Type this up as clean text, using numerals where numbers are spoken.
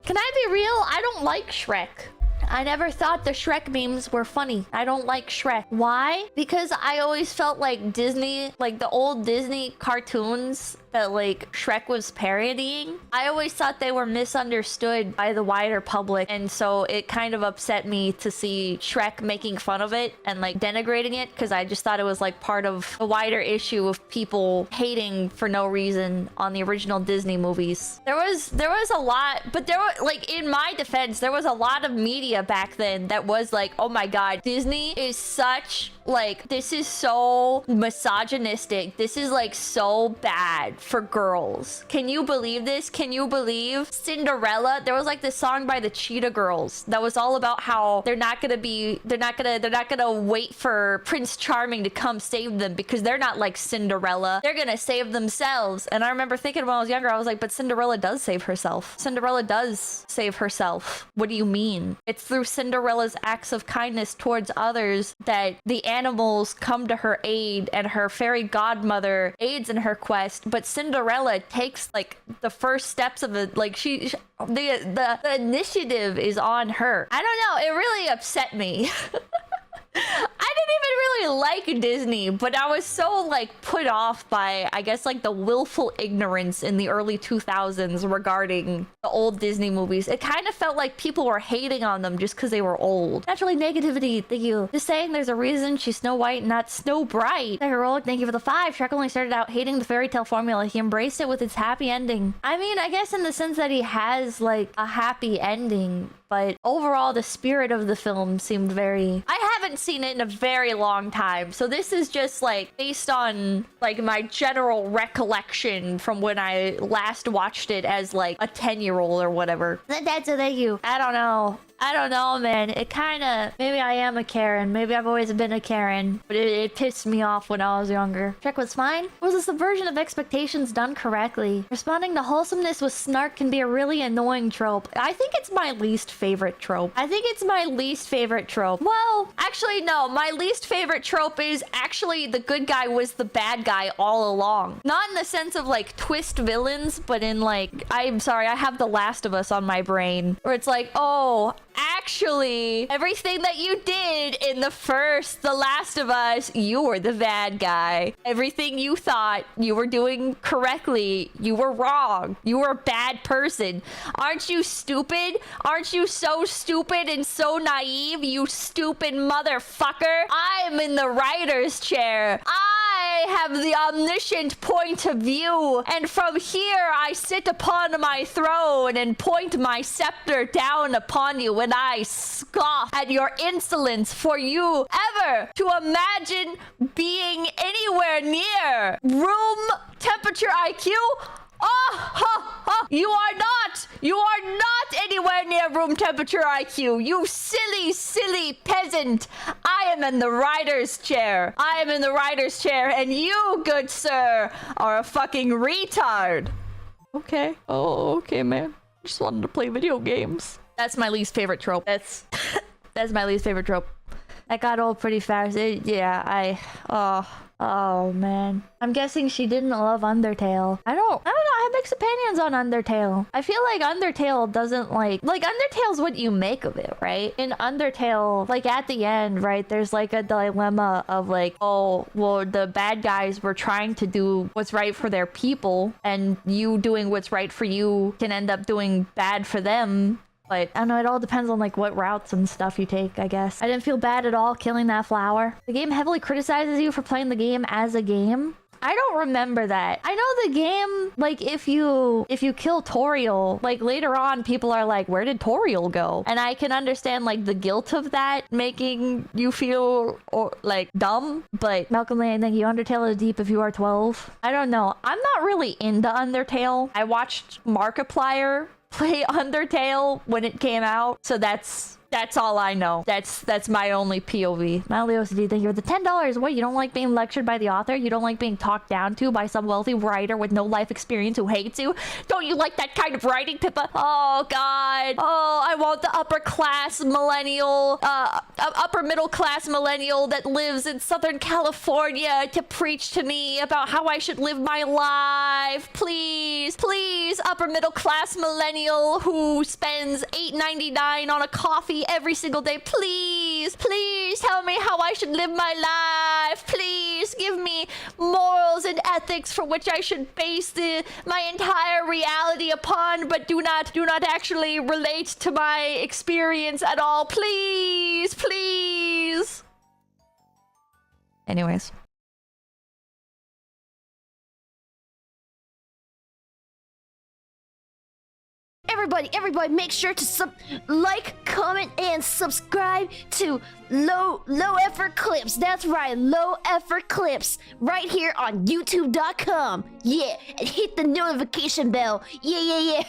Can I be real? I don't like Shrek. I never thought the Shrek memes were funny. I don't like Shrek. Why? Because I always felt like Disney, like the old Disney cartoons that like Shrek was parodying, I always thought they were misunderstood by the wider public, and so it kind of upset me to see Shrek making fun of it and like denigrating it, because I just thought it was like part of a wider issue of people hating for no reason on the original Disney movies. There was a lot, but there was, like, in my defense, there was a lot of media back then that was like, oh my god, Disney is such, like, this is so misogynistic, this is like so bad for girls. Can you believe this? Can you believe Cinderella? There was like this song by the Cheetah Girls that was all about how they're not gonna wait for Prince Charming to come save them because they're not like Cinderella. They're gonna save themselves. And I remember thinking when I was younger, I was like, but Cinderella does save herself. Cinderella does save herself. What do you mean? It's through Cinderella's acts of kindness towards others that the animals come to her aid and her fairy godmother aids in her quest. But Cinderella takes like the first steps of it. Like the initiative is on her. I don't know. It really upset me. I didn't even really like Disney, but I was so like put off by, I guess, like the willful ignorance in the early 2000s regarding the old Disney movies. It kind of felt like people were hating on them just because they were old. Naturally, negativity. Thank you. Just saying there's a reason she's Snow White, not Snow Bright. Heroic, thank you for the 5. Shrek only started out hating the fairy tale formula. He embraced it with its happy ending. I mean, I guess in the sense that he has like a happy ending, but overall the spirit of the film seemed very... I haven't seen it in a very long time, so this is just like based on like my general recollection from when I last watched it as like a 10-year-old or whatever. That's a thank you. I don't know, man. It kind of... Maybe I am a Karen. Maybe I've always been a Karen. But it pissed me off when I was younger. Shrek was fine. It was a subversion of expectations done correctly. Responding to wholesomeness with snark can be a really annoying trope. I think it's my least favorite trope. Well, actually, no. My least favorite trope is actually the good guy was the bad guy all along. Not in the sense of like twist villains, but in like... I'm sorry, I have The Last of Us on my brain. Where it's like, oh... Actually, everything that you did in the first The Last of Us, you were the bad guy. Everything you thought you were doing correctly, you were wrong. You were a bad person. Aren't you stupid? Aren't you so stupid and so naive, you stupid motherfucker? I'm in the writer's chair. I have the omniscient point of view, and from here I sit upon my throne and point my scepter down upon you, and I scoff at your insolence for you ever to imagine being anywhere near room temperature IQ. Oh, ha, ha. You are not anywhere near room temperature IQ. You silly, silly peasant. I am in the writer's chair. And you, good sir, are a fucking retard. Okay. Oh, okay, man. Just wanted to play video games. That's my least favorite trope. That's my least favorite trope. That got old pretty fast. Oh man. I'm guessing she didn't love Undertale. I don't know. I have mixed opinions on Undertale. I feel like Undertale doesn't like Undertale's what you make of it, right? In Undertale, like at the end, right, there's like a dilemma of like, oh, well, the bad guys were trying to do what's right for their people, and you doing what's right for you can end up doing bad for them. But I don't know, it all depends on like what routes and stuff you take, I guess. I didn't feel bad at all killing that flower. The game heavily criticizes you for playing the game as a game. I don't remember that. I know the game, like if you kill Toriel, like later on people are like, where did Toriel go? And I can understand like the guilt of that making you feel like dumb. But Malcolm Lane, thank you. Undertale is deep if you are 12. I don't know. I'm not really into Undertale. I watched Markiplier play Undertale when it came out, so that's all I know. That's my only POV. Mildly OCD, thank you for the $10. What, you don't like being lectured by the author? You don't like being talked down to by some wealthy writer with no life experience who hates you? Don't you like that kind of writing, Pippa? Oh god. Oh, I want the upper class millennial upper middle class millennial that lives in Southern California to preach to me about how I should live my life. Please, please, upper middle class millennial who spends $8.99 on a coffee every single day. Please, please tell me how I should live my life. Please give me morals and ethics for which I should base my entire reality upon, but do not actually relate to my experience at all. Please, please. Anyways. Everybody, make sure to like, comment, and subscribe to Low Effort Clips. That's right, Low Effort Clips, right here on YouTube.com. Yeah, and hit the notification bell. Yeah.